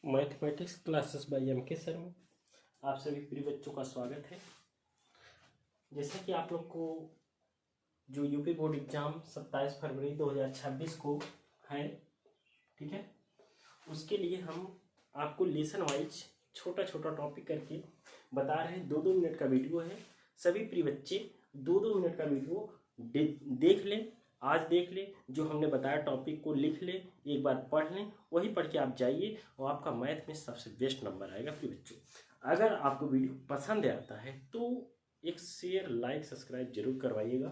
Mathematics classes bye MK sir में आप सभी प्रिय बच्चों का स्वागत है। जैसा कि आप लोग को जो यूपी बोर्ड एग्जाम 27 फरवरी 2026 को है, ठीक है, उसके लिए हम आपको लेसन वाइज छोटा छोटा टॉपिक करके बता रहे हैं। 2-2 मिनट का वीडियो है। सभी प्रिय बच्चे 2-2 मिनट का वीडियो देख लें, आज देख लें, जो हमने बताया टॉपिक को लिख लें, एक बार पढ़ लें, वही पढ़ के आप जाइए और आपका मैथ में सबसे बेस्ट नंबर आएगा। प्रिय बच्चों, अगर आपको वीडियो पसंद आता है तो एक शेयर, लाइक, सब्सक्राइब जरूर करवाइएगा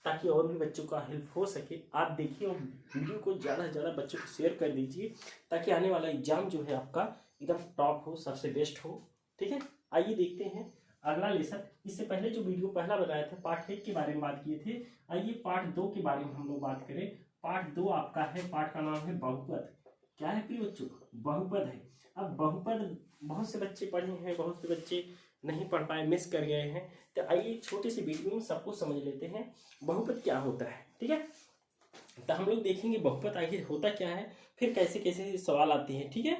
ताकि और भी बच्चों का हेल्प हो सके। आप देखिए और वीडियो को ज़्यादा से ज़्यादा बच्चों को शेयर कर दीजिए ताकि आने वाला एग्जाम जो है आपका एकदम टॉप हो, सबसे बेस्ट हो। ठीक है, आइए देखते हैं अगला लेसन। इससे पहले जो वीडियो पहला बनाया था पार्ट 1 के बारे में बात किए थे, आइए पार्ट 2 के बारे में हम लोग बात करें। पार्ट 2 आपका है, पार्ट का नाम है बहुपद। क्या है प्रिय बच्चों? बहुपद है। अब बहुपद बहुत से बच्चे पढ़े हैं, बहुत से बच्चे नहीं पढ़ पाए, मिस कर गए हैं, तो आइए छोटे से वीडियो में सबको समझ लेते हैं बहुपद क्या होता है। ठीक है, तो हम लोग देखेंगे बहुपद आखिर होता क्या है, फिर कैसे कैसे सवाल आते हैं। ठीक है,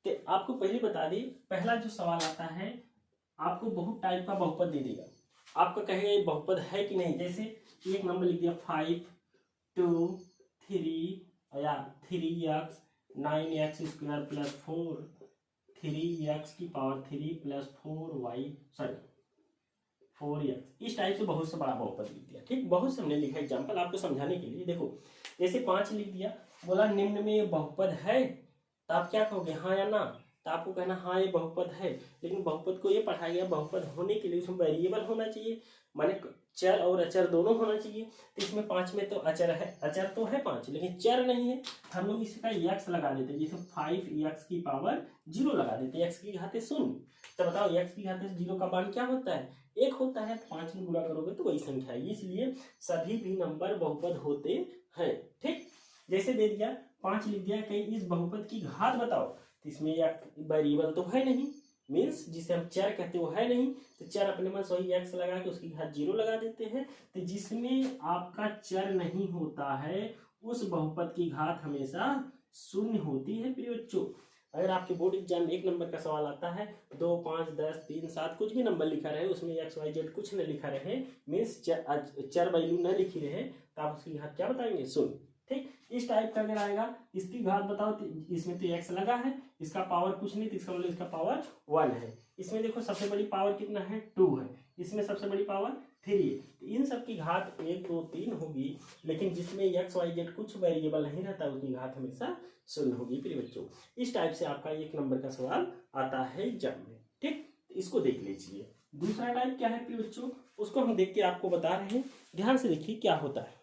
तो आपको पहले बता दें, पहला जो सवाल आता है आपको बहुत टाइप का बहुपद दे देगा। आपका कहेगा ये बहुपद है कि नहीं। जैसे एक नंबर लिख दिया 5, 2, 3 या 3x 9x square plus 4, 3x की पावर 3 प्लस 4x, इस टाइप से बहुत से बड़ा बहुपद लिख दिया। ठीक, बहुत से हमने लिखा एग्जाम्पल आपको समझाने के लिए। देखो जैसे 5 लिख दिया, बोला निम्न में ये बहुपद है, तो आप क्या कहोगे, हाँ या ना? तो आपको कहना हाँ ये बहुपद है, लेकिन बहुपद को ये पढ़ाया गया बहुपद होने के लिए उसमें वेरिएबल होना चाहिए, माने चर और अचर दोनों होना चाहिए। तो इसमें 5 में तो अचर है, अचर तो है 5 लेकिन चर नहीं है। हम लोग इसका x लगा देते हैं, जैसे 5x की पावर 0 लगा देते हैं, x की घाते 0। तो बताओ x की घाते 0 का मान क्या होता है? 1 होता है। 5 में गुणा करोगे तो वही संख्या है, इसलिए सभी भी नंबर बहुपद होते हैं। ठीक, जैसे दे दिया 5 लिख दिया, कहीं इस बहुपद की घात बताओ, तो इसमें या वेरिएबल तो है नहीं, मीन्स जिसे हम चर कहते हैं वो है नहीं, तो चर अपने मन से वही x लगा के उसकी घात 0 लगा देते हैं। तो जिसमें आपका चर नहीं होता है उस बहुपद की घात हमेशा 0 होती है। प्रिय बच्चों, अगर आपके बोर्ड एग्जाम में 1 नंबर का सवाल आता है, 2, 5, 10, 3, 7 कुछ भी नंबर लिखा रहे, उसमें XYZ कुछ न लिखा रहे, मीन्स चर वैल्यू न लिखी रहे, तो आप उसकी घात क्या बताएंगे? 0। ठीक, इस टाइप का अगर आएगा, इसकी घात बताओ, तो इसमें तो x लगा है, इसका पावर कुछ नहीं, तो इसका मतलब इसका पावर 1 है। इसमें देखो सबसे बड़ी पावर कितना है? 2 है। इसमें सबसे बड़ी पावर 3 है। तो इन सब की घात 1, 2, 3 होगी, लेकिन जिसमें XYZ कुछ वेरिएबल नहीं रहता उसकी घात हमेशा 0 होगी। प्रिय बच्चों, इस टाइप से आपका 1 नंबर का सवाल आता है एग्जाम में। ठीक, इसको देख लीजिए। दूसरा टाइप क्या है प्रिय बच्चों, उसको हम देख के आपको बता रहे हैं, ध्यान से देखिए क्या होता है।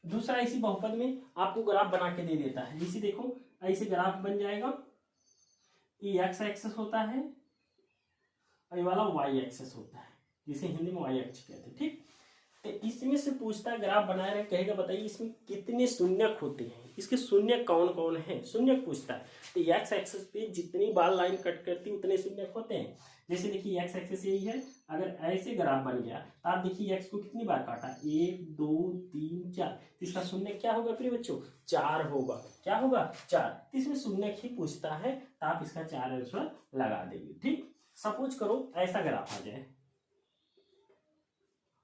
दूसरा, इसी बहुपद में आपको ग्राफ बना के दे देता है। इसी देखो ऐसे ग्राफ बन जाएगा, ये x एक्सेस होता है और ये वाला y एक्सेस होता है, जिसे हिंदी में y एक्स कहते हैं। ठीक, तो इसमें से पूछता है, ग्राफ बना रहे, कहेगा बताइए इसमें कितने शून्यक होते हैं, इसके शून्यक कौन कौन है, शून्यक पूछता है। तो x एक्सेस पे जितनी बार लाइन कट करती उतने शून्यक होते हैं। जैसे देखिए x एक्सेस यही है, अगर ऐसे ग्राफ बन गया तो आप देखिए x को कितनी बार काटा, 1, 2, 3, 4, इसका शून्य क्या होगा प्रिय बच्चों? 4 होगा। क्या होगा? 4। इसमें शून्य ही पूछता है, तो आप इसका 4 आंसर लगा देंगे। ठीक, सपोज करो ऐसा ग्राफ आ जाए,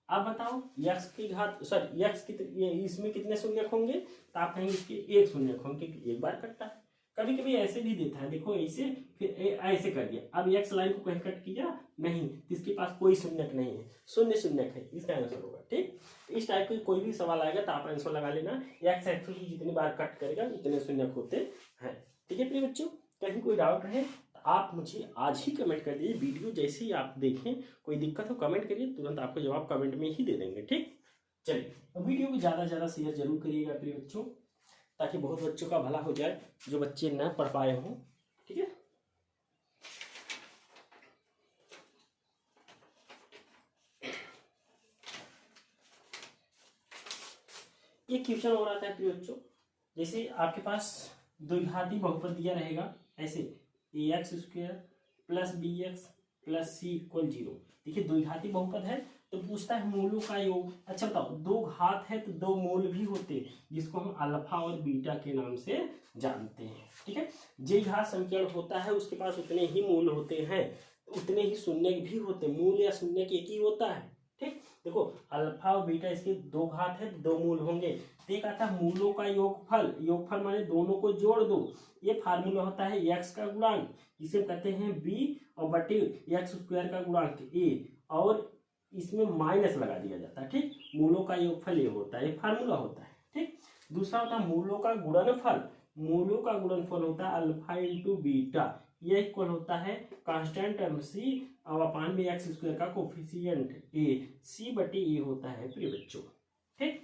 आप बताओ x की घात x इसमें कितने शून्यक होंगे, तो आप कहेंगे इसके 1 शून्यक होंगे, एक बार कटता है। कभी कभी ऐसे भी देता है, देखो ऐसे, फिर ऐसे कर दिया, अब x लाइन को कहीं कट किया नहीं, इसके पास कोई शून्यक नहीं है, शून्य शून्यक है, इसका आंसर होगा। ठीक, इस टाइप का कोई भी सवाल आएगा तो आप आंसर लगा लेना, x एक्सिस की जितनी बार कट करेगा उतने शून्यक होते हैं। ठीक है प्रिय बच्चों, कहीं कोई डाउट रहे तो आप मुझे आज ही कमेंट कर दीजिए। वीडियो जैसे ही आप देखें, कोई दिक्कत हो कमेंट करिए, तुरंत आपको जवाब कमेंट में ही दे देंगे। ठीक, चलिए वीडियो को ज़्यादा से ज़्यादा शेयर जरूर करिएगा प्रिय बच्चों, ताकि बहुत बच्चों का भला हो जाए जो बच्चे न पढ़ पाए हों। ठीक है, ये क्वेश्चन हो रहा था प्रिय बच्चों, जैसे आपके पास द्विघाती बहुपद दिया रहेगा ऐसे, ax square plus bx plus c equal 0। देखिए द्विघाती बहुपद है तो पूछता है मूलों का योग। अच्छा बताओ, दो घात है तो दो मूल भी होते हैं, जिसको हम अल्फा और बीटा के नाम से जानते हैं। ठीक है, जे घात समीकरण होता है उसके पास उतने ही मूल होते हैं, उतने ही शून्य भी होते हैं। मूल या शून्य एक ही होता है। ठीक, देखो अल्फा और बीटा इसके दो घात है, दो मूल होंगे। तो एक आता है मूलों का योगफल। योगफल माने दोनों को जोड़ दो। ये फार्मूला होता है एक्स का गुणांक, जिसे कहते हैं बी, और बटे एक्स स्क्वायर का गुणांक ए, और इसमें माइनस लगा दिया जाता है। ठीक, मूलों का योगफल ये होता है, ये फार्मूला होता है। ठीक, दूसरा होता है मूलों का गुणनफल। मूलों का गुणनफल होता है अल्फा इंटू बीटा, ये इक्वल होता है कांस्टेंट टर्म सी और अपान में एक्स स्क्वायर का कोफिशिएंट ए, सी बटे ए होता है प्रिय बच्चों। ठीक,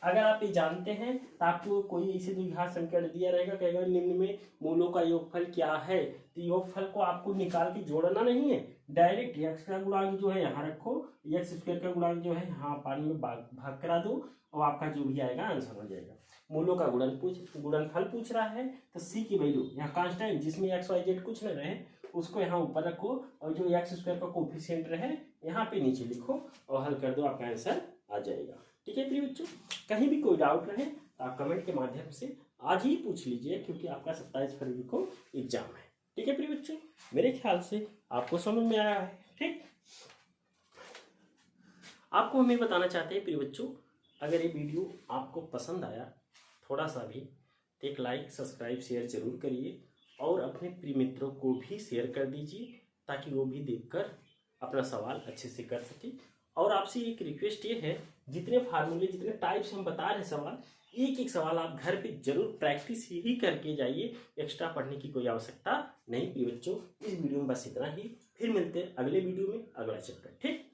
अगर आप ये जानते हैं तो आपको कोई इसे द्विघात समीकरण दिया रहेगा, कहेगा निम्न में मूलों का योगफल क्या है, तो योगफल को आपको निकाल के जोड़ना नहीं है, डायरेक्ट एक्स का गुणांक जो है यहाँ रखो, एक्स स्क्वायर का गुणांक जो है यहाँ पानी में भाग करा दो, और आपका जो भी आएगा आंसर हो जाएगा। मूलों का गुणनफल पूछ रहा है तो सी की वैल्यू यहाँ कांस्टेंट, जिसमें एक्स वाई जेड कुछ न रहे उसको यहाँ ऊपर रखो, और जो एक्स स्क्वायर का कोफिशिएंट रहे यहाँ पे नीचे लिखो और हल कर दो, आपका आंसर आ जाएगा। ठीक है प्रिय बच्चों, कहीं भी कोई डाउट रहे तो आप कमेंट के माध्यम से आज ही पूछ लीजिए, क्योंकि आपका 27 फरवरी को एग्जाम है। ठीक है प्रिय बच्चों, मेरे ख्याल से आपको समझ में आया है। ठीक, आपको हमें बताना चाहते हैं प्रिय बच्चों, अगर ये वीडियो आपको पसंद आया थोड़ा सा भी, तो एक लाइक सब्सक्राइब शेयर जरूर करिए, और अपने प्रिय मित्रों को भी शेयर कर दीजिए, ताकि वो भी देखकर अपना सवाल अच्छे से कर सके। और आपसे एक रिक्वेस्ट ये है, जितने फार्मूले जितने टाइप्स हम बता रहे हैं सवाल, एक एक सवाल आप घर पे जरूर प्रैक्टिस ही करके जाइए, एक्स्ट्रा पढ़ने की कोई आवश्यकता नहीं प्रिय बच्चों। इस वीडियो में बस इतना ही, फिर मिलते हैं अगले वीडियो में अगला चैप्टर। ठीक।